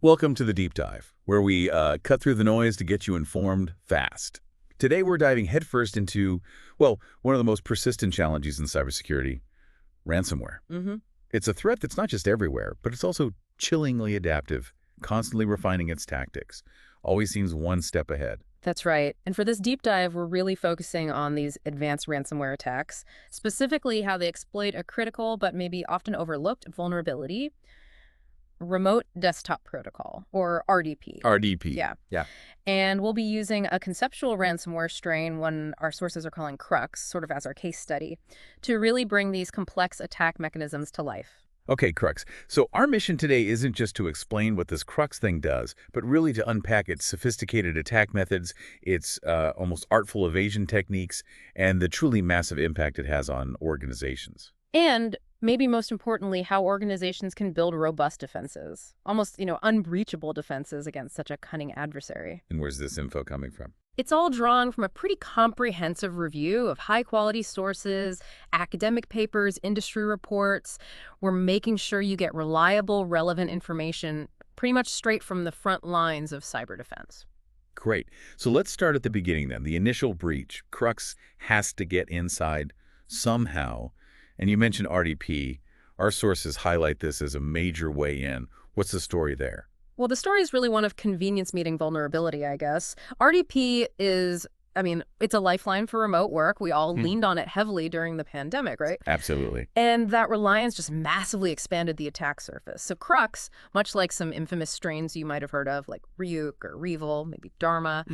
Welcome to the Deep Dive, where we cut through the noise to get you informed fast. Today we're diving headfirst into, well, one of the most persistent challenges in cybersecurity, ransomware. It's a threat that's not just everywhere, but it's also chillingly adaptive, constantly refining its tactics, always seems one step ahead. That's right. And for this deep dive, we're really focusing on these advanced ransomware attacks, specifically how they exploit a critical but maybe often overlooked vulnerability, remote desktop protocol, or RDP. RDP. Yeah. And we'll be using a conceptual ransomware strain, one our sources are calling Crux, sort of as our case study, to really bring these complex attack mechanisms to life. Okay, Crux. So our mission today isn't just to explain what this Crux thing does, but really to unpack its sophisticated attack methods, its almost artful evasion techniques, and the truly massive impact it has on organizations. And maybe most importantly, how organizations can build robust defenses, almost, unbreachable defenses against such a cunning adversary. And where's this info coming from? It's all drawn from a pretty comprehensive review of high-quality sources, academic papers, industry reports. We're making sure you get reliable, relevant information pretty much straight from the front lines of cyber defense. Great. So let's start at the beginning then. The initial breach. Crux has to get inside somehow. And you mentioned RDP. Our sources highlight this as a major way in. What's the story there? Well, the story is really one of convenience meeting vulnerability, I guess. RDP is, it's a lifeline for remote work. We all leaned on it heavily during the pandemic, right? Absolutely. And that reliance just massively expanded the attack surface. So Crux, much like some infamous strains you might have heard of, like Ryuk or Revil, maybe Dharma,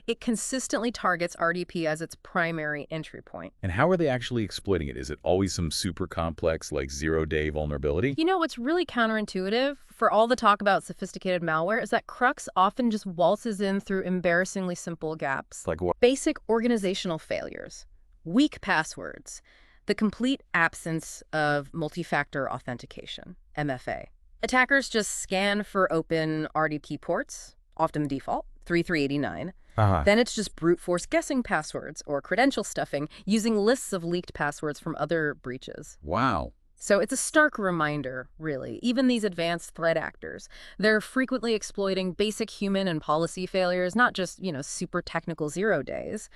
it consistently targets RDP as its primary entry point. And how are they actually exploiting it? Is it always some super complex, like zero-day vulnerability? What's really counterintuitive for all the talk about sophisticated malware is that Crux often just waltzes in through embarrassingly simple gaps. Like what? Basic organizational failures, weak passwords, the complete absence of multi-factor authentication, MFA. Attackers just scan for open RDP ports, often the default, 3389. Then it's just brute force guessing passwords or credential stuffing using lists of leaked passwords from other breaches. Wow. So it's a stark reminder, really. Even these advanced threat actors, they're frequently exploiting basic human and policy failures, not just, super technical 0 days.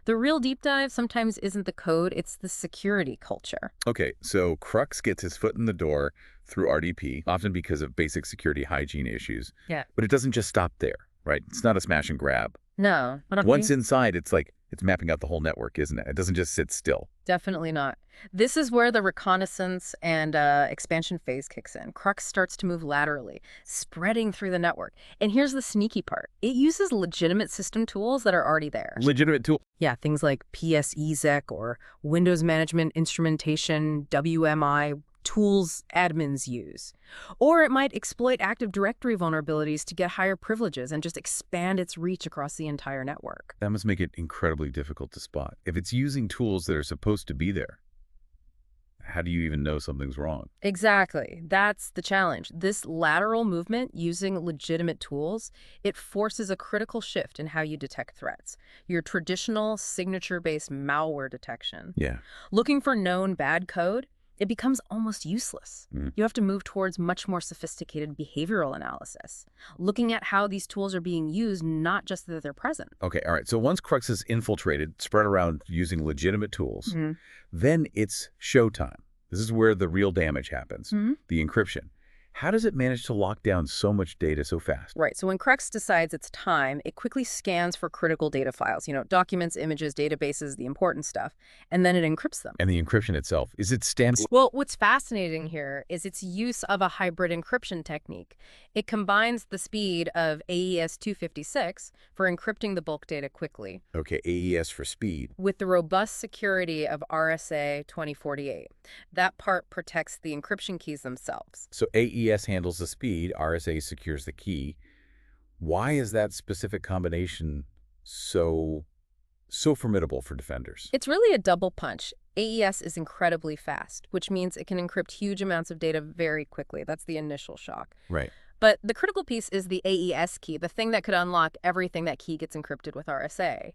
The real deep dive sometimes isn't the code, it's the security culture. Okay, so Crux gets his foot in the door through RDP, often because of basic security hygiene issues. Yeah. But it doesn't just stop there, right? It's not a smash and grab. No. Once inside, it's like it's mapping out the whole network, isn't it? It doesn't just sit still. Definitely not. This is where the reconnaissance and expansion phase kicks in. Crux starts to move laterally, spreading through the network. And here's the sneaky part. It uses legitimate system tools that are already there. Legitimate tool. Yeah, things like PSExec or Windows Management Instrumentation, WMI, tools admins use. Or it might exploit Active Directory vulnerabilities to get higher privileges and just expand its reach across the entire network. That must make it incredibly difficult to spot. If it's using tools that are supposed to be there, how do you even know something's wrong? Exactly. That's the challenge. This lateral movement using legitimate tools, it forces a critical shift in how you detect threats. Your traditional signature-based malware detection. Yeah. Looking for known bad code, it becomes almost useless. You have to move towards much more sophisticated behavioral analysis, looking at how these tools are being used, not just that they're present. Okay, all right. So once Crux is infiltrated, spread around using legitimate tools, then it's showtime. This is where the real damage happens, the encryption. How does it manage to lock down so much data so fast? Right. So when Crux decides it's time, it quickly scans for critical data files, documents, images, databases, the important stuff, and then it encrypts them. And the encryption itself, is it standard? Well, what's fascinating here is its use of a hybrid encryption technique. It combines the speed of AES 256 for encrypting the bulk data quickly. Okay, AES for speed. With the robust security of RSA 2048. That part protects the encryption keys themselves. So AES handles the speed, RSA secures the key. Why is that specific combination so formidable for defenders? It's really a double punch. AES is incredibly fast, which means it can encrypt huge amounts of data very quickly. That's the initial shock. Right. But the critical piece is the AES key, the thing that could unlock everything that key gets encrypted with RSA.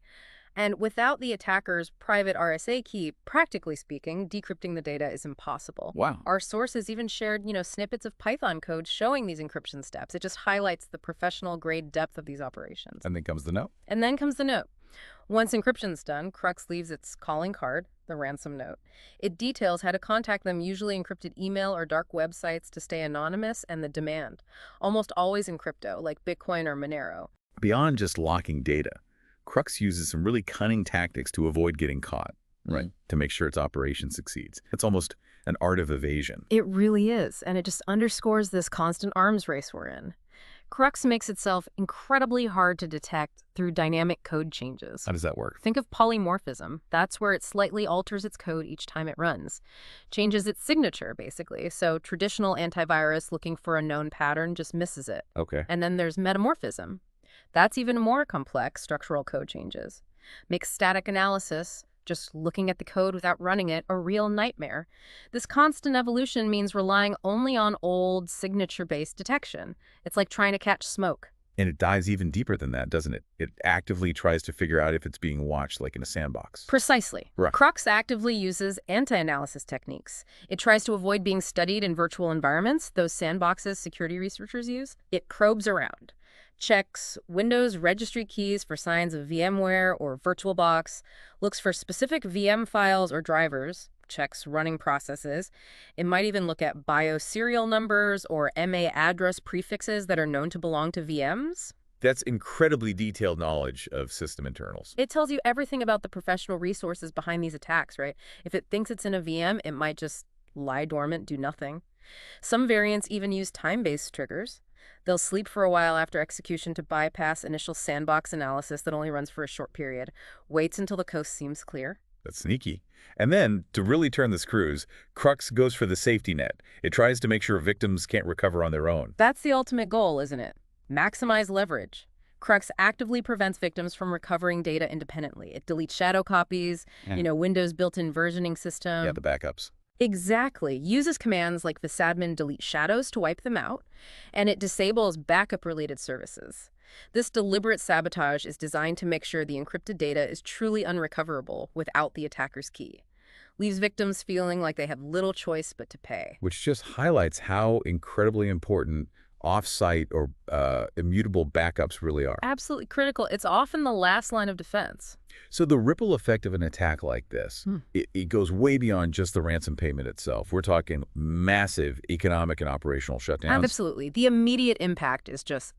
And without the attacker's private RSA key, practically speaking, decrypting the data is impossible. Wow. Our sources even shared, snippets of Python code showing these encryption steps. It just highlights the professional-grade depth of these operations. And then comes the note. And then comes the note. Once encryption's done, Crux leaves its calling card, the ransom note. It details how to contact them, usually encrypted email or dark websites to stay anonymous, and the demand. Almost always in crypto, like Bitcoin or Monero. Beyond just locking data, Crux uses some really cunning tactics to avoid getting caught, right? To make sure its operation succeeds. It's almost an art of evasion. It really is, and it just underscores this constant arms race we're in. Crux makes itself incredibly hard to detect through dynamic code changes. How does that work? Think of polymorphism. That's where it slightly alters its code each time it runs. Changes its signature, basically. So traditional antivirus looking for a known pattern just misses it. Okay. And then there's metamorphism. That's even more complex structural code changes. Makes static analysis, just looking at the code without running it, a real nightmare. This constant evolution means relying only on old signature-based detection. It's like trying to catch smoke. And it dives even deeper than that, doesn't it? It actively tries to figure out if it's being watched, like in a sandbox. Precisely. Right. Crux actively uses anti-analysis techniques. It tries to avoid being studied in virtual environments, those sandboxes security researchers use. It probes around. Checks Windows registry keys for signs of VMware or VirtualBox, looks for specific VM files or drivers, checks running processes. It might even look at BIOS serial numbers or MA address prefixes that are known to belong to VMs. That's incredibly detailed knowledge of system internals. It tells you everything about the professional resources behind these attacks, right? If it thinks it's in a VM, it might just lie dormant, do nothing. Some variants even use time-based triggers. They'll sleep for a while after execution to bypass initial sandbox analysis that only runs for a short period, waits until the coast seems clear. That's sneaky. And then, to really turn the screws, Crux goes for the safety net. It tries to make sure victims can't recover on their own. That's the ultimate goal, isn't it? Maximize leverage. Crux actively prevents victims from recovering data independently. It deletes shadow copies, Windows built-in versioning system. Yeah, the backups. Exactly. Uses commands like sysadmin delete shadows to wipe them out, and it disables backup-related services. This deliberate sabotage is designed to make sure the encrypted data is truly unrecoverable without the attacker's key. Leaves victims feeling like they have little choice but to pay. Which just highlights how incredibly important off-site or immutable backups really are. Absolutely critical. It's often the last line of defense. So the ripple effect of an attack like this, it goes way beyond just the ransom payment itself. We're talking massive economic and operational shutdowns. Absolutely. The immediate impact is just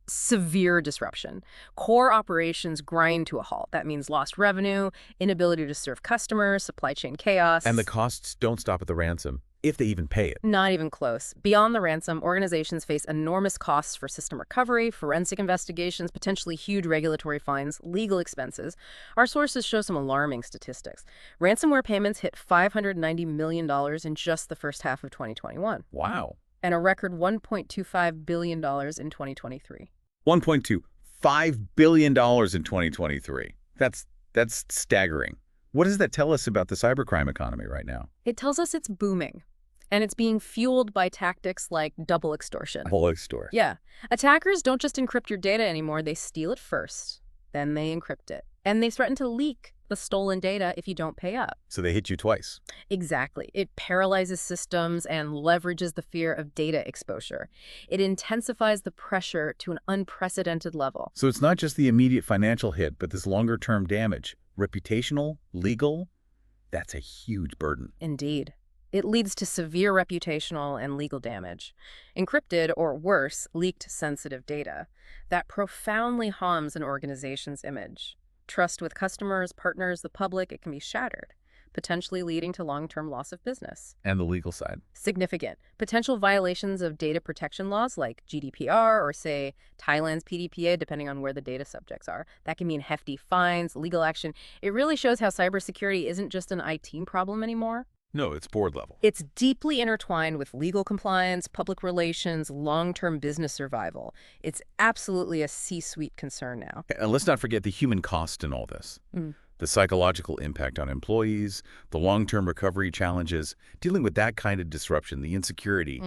severe disruption. Core operations grind to a halt. That means lost revenue, inability to serve customers, supply chain chaos. And the costs don't stop at the ransom, if they even pay it. Not even close. Beyond the ransom, organizations face enormous costs for system recovery, forensic investigations, potentially huge regulatory fines, legal expenses. Our sources show some alarming statistics. Ransomware payments hit $590 million in just the first half of 2021. Wow. And a record $1.25 billion in 2023. $1.25 billion in 2023. That's staggering. What does that tell us about the cybercrime economy right now? It tells us it's booming, and it's being fueled by tactics like double extortion. Double extort. Yeah. Attackers don't just encrypt your data anymore. They steal it first, then they encrypt it. And they threaten to leak the stolen data if you don't pay up. So they hit you twice. Exactly. It paralyzes systems and leverages the fear of data exposure. It intensifies the pressure to an unprecedented level. So it's not just the immediate financial hit, but this longer-term damage. Reputational, legal, that's a huge burden. Indeed. It leads to severe reputational and legal damage. Encrypted, or worse, leaked sensitive data. That profoundly harms an organization's image. Trust with customers, partners, the public, it can be shattered, potentially leading to long-term loss of business. And the legal side. Significant. Potential violations of data protection laws like GDPR or, say, Thailand's PDPA, depending on where the data subjects are. That can mean hefty fines, legal action. It really shows how cybersecurity isn't just an IT problem anymore. No, it's board level. It's deeply intertwined with legal compliance, public relations, long-term business survival. It's absolutely a C-suite concern now. And let's not forget the human cost in all this. The psychological impact on employees, the long-term recovery challenges, dealing with that kind of disruption, the insecurity.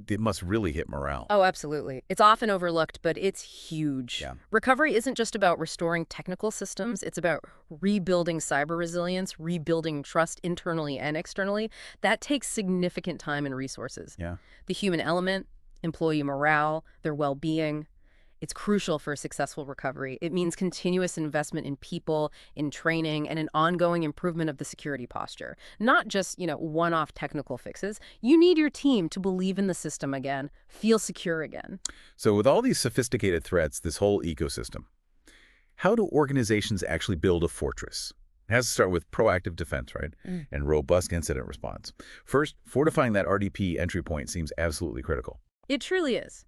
it must really hit morale. Oh, absolutely. It's often overlooked, but it's huge. Yeah. Recovery isn't just about restoring technical systems. It's about rebuilding cyber resilience, rebuilding trust internally and externally. That takes significant time and resources. Yeah. The human element, employee morale, their well-being, it's crucial for a successful recovery. It means continuous investment in people, in training, and an ongoing improvement of the security posture. Not just, one-off technical fixes. You need your team to believe in the system again, feel secure again. So with all these sophisticated threats, this whole ecosystem, how do organizations actually build a fortress? It has to start with proactive defense, right? And robust incident response. First, fortifying that RDP entry point seems absolutely critical. It truly is.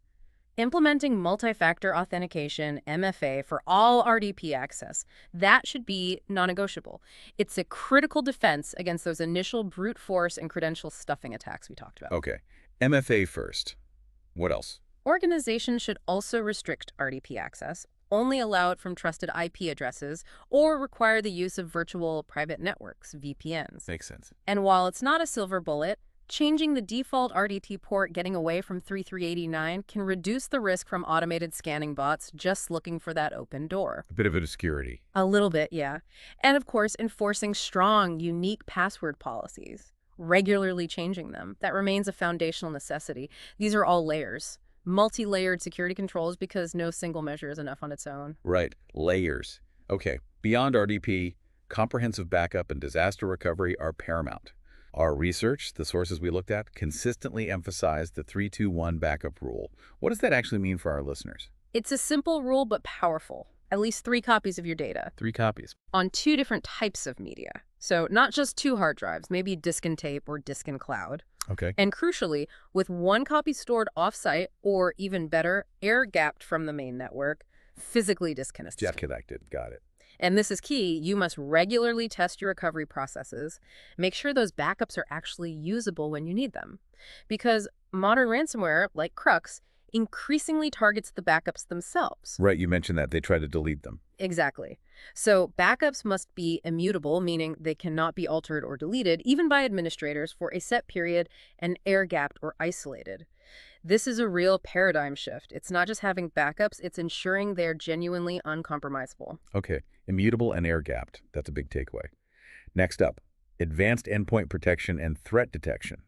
Implementing multi-factor authentication, MFA, for all RDP access, that should be non-negotiable. It's a critical defense against those initial brute force and credential stuffing attacks we talked about. Okay, MFA first. What else? Organizations should also restrict RDP access, only allow it from trusted IP addresses, or require the use of virtual private networks, VPNs. Makes sense. And while it's not a silver bullet, changing the default RDT port getting away from 3389 can reduce the risk from automated scanning bots just looking for that open door. A bit of obscurity. A little bit, yeah. And of course, enforcing strong, unique password policies, regularly changing them. That remains a foundational necessity. These are all layers. Multi-layered security controls because no single measure is enough on its own. Right, layers. Okay, beyond RDP, comprehensive backup and disaster recovery are paramount. Our research, the sources we looked at, consistently emphasized the 3-2-1 backup rule. What does that actually mean for our listeners? It's a simple rule but powerful. At least 3 copies of your data. 3 copies. On 2 different types of media. So not just 2 hard drives, maybe disk and tape or disk and cloud. Okay. And crucially, with 1 copy stored off-site or, even better, air-gapped from the main network, physically disconnected. Disconnected, got it. And this is key. You must regularly test your recovery processes. Make sure those backups are actually usable when you need them. Because modern ransomware, like Crux, increasingly targets the backups themselves. Right, you mentioned that. They try to delete them. Exactly. So backups must be immutable, meaning they cannot be altered or deleted, even by administrators, for a set period, and air-gapped or isolated. This is a real paradigm shift. It's not just having backups, it's ensuring they're genuinely uncompromisable. Okay, immutable and air-gapped. That's a big takeaway. Next up, advanced endpoint protection and threat detection.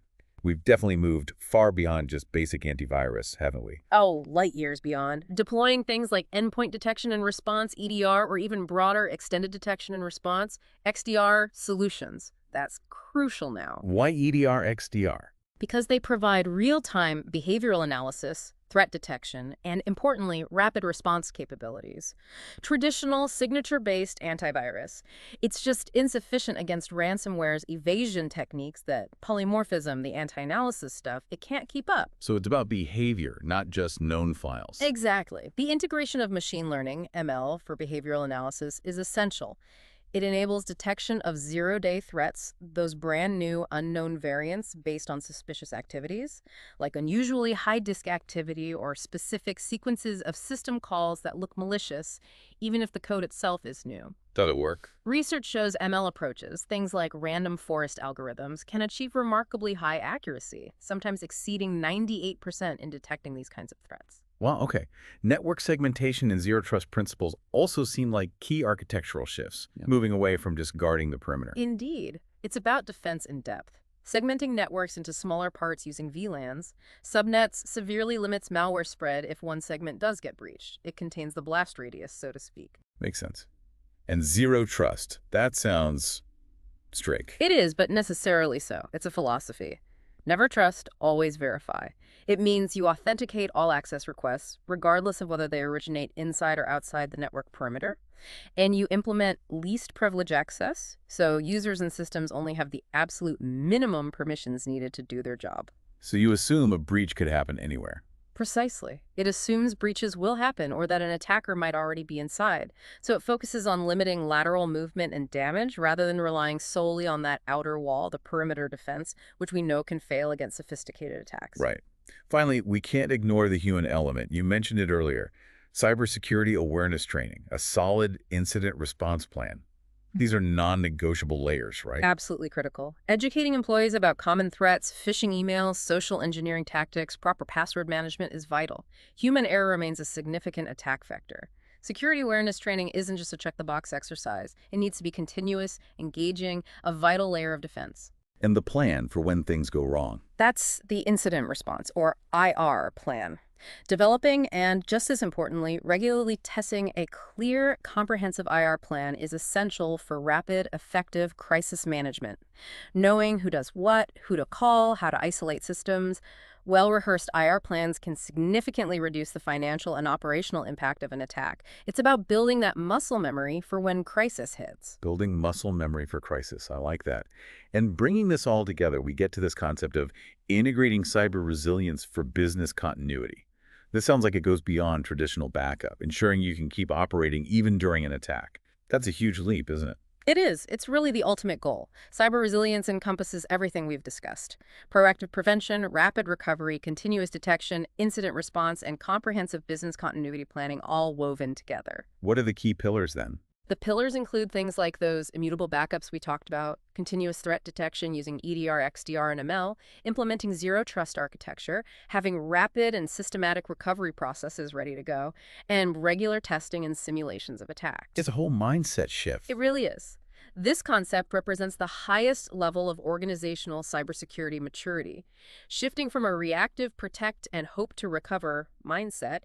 We've definitely moved far beyond just basic antivirus, haven't we? Oh, light years beyond. Deploying things like endpoint detection and response, EDR, or even broader extended detection and response, XDR solutions. That's crucial now. Why EDR, XDR? Because they provide real-time behavioral analysis, threat detection, and importantly, rapid response capabilities. Traditional signature-based antivirus. It's just insufficient against ransomware's evasion techniques, that polymorphism, the anti-analysis stuff. It can't keep up. So it's about behavior, not just known files. Exactly. The integration of machine learning, ML, for behavioral analysis is essential. It enables detection of zero-day threats, those brand new unknown variants based on suspicious activities, like unusually high disk activity or specific sequences of system calls that look malicious, even if the code itself is new. Does it work? Research shows ML approaches, things like random forest algorithms, can achieve remarkably high accuracy, sometimes exceeding 98% in detecting these kinds of threats. Wow, okay. Network segmentation and zero trust principles also seem like key architectural shifts, moving away from just guarding the perimeter. Indeed. It's about defense in depth. Segmenting networks into smaller parts using VLANs, subnets severely limits malware spread if one segment does get breached. It contains the blast radius, so to speak. Makes sense. And zero trust. That sounds strict. It is, but necessarily so. It's a philosophy. Never trust, always verify. It means you authenticate all access requests, regardless of whether they originate inside or outside the network perimeter. And you implement least privilege access, so users and systems only have the absolute minimum permissions needed to do their job. So you assume a breach could happen anywhere. Precisely. It assumes breaches will happen or that an attacker might already be inside. So it focuses on limiting lateral movement and damage rather than relying solely on that outer wall, the perimeter defense, which we know can fail against sophisticated attacks. Right. Finally, we can't ignore the human element. You mentioned it earlier. Cybersecurity awareness training, a solid incident response plan. These are non-negotiable layers, right? Absolutely critical. Educating employees about common threats, phishing emails, social engineering tactics, proper password management is vital. Human error remains a significant attack vector. Security awareness training isn't just a check-the-box exercise. It needs to be continuous, engaging, a vital layer of defense. And the plan for when things go wrong. That's the incident response, or IR plan. Developing and, just as importantly, regularly testing a clear, comprehensive IR plan is essential for rapid, effective crisis management. Knowing who does what, who to call, how to isolate systems, well-rehearsed IR plans can significantly reduce the financial and operational impact of an attack. It's about building that muscle memory for when crisis hits. Building muscle memory for crisis. I like that. And bringing this all together, we get to this concept of integrating cyber resilience for business continuity. This sounds like it goes beyond traditional backup, ensuring you can keep operating even during an attack. That's a huge leap, isn't it? It is. It's really the ultimate goal. Cyber resilience encompasses everything we've discussed. Proactive prevention, rapid recovery, continuous detection, incident response, and comprehensive business continuity planning all woven together. What are the key pillars then? The pillars include things like those immutable backups we talked about, continuous threat detection using EDR, XDR, and ML, implementing zero-trust architecture, having rapid and systematic recovery processes ready to go, and regular testing and simulations of attacks. It's a whole mindset shift. It really is. This concept represents the highest level of organizational cybersecurity maturity, shifting from a reactive protect and hope to recover mindset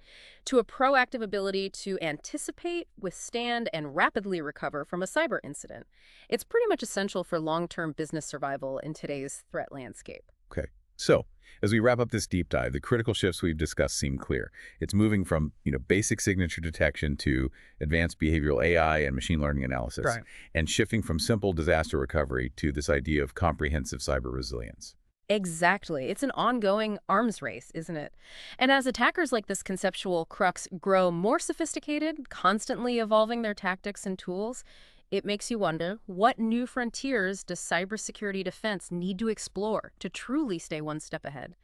to a proactive ability to anticipate, withstand, and rapidly recover from a cyber incident. It's pretty much essential for long-term business survival in today's threat landscape. Okay. So, as we wrap up this deep dive, the critical shifts we've discussed seem clear. It's moving from, basic signature detection to advanced behavioral AI and machine learning analysis, Right. and shifting from simple disaster recovery to this idea of comprehensive cyber resilience. Exactly. It's an ongoing arms race, isn't it? And as attackers like this conceptual crux grow more sophisticated, constantly evolving their tactics and tools, it makes you wonder, what new frontiers does cybersecurity defense need to explore to truly stay one step ahead,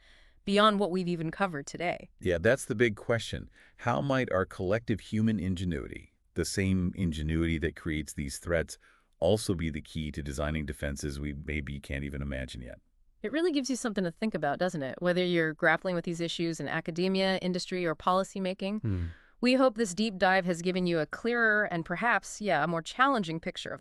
beyond what we've even covered today? Yeah, that's the big question. How might our collective human ingenuity, the same ingenuity that creates these threats, also be the key to designing defenses we maybe can't even imagine yet? It really gives you something to think about, doesn't it? Whether you're grappling with these issues in academia, industry, or policymaking. We hope this deep dive has given you a clearer and perhaps, a more challenging picture of the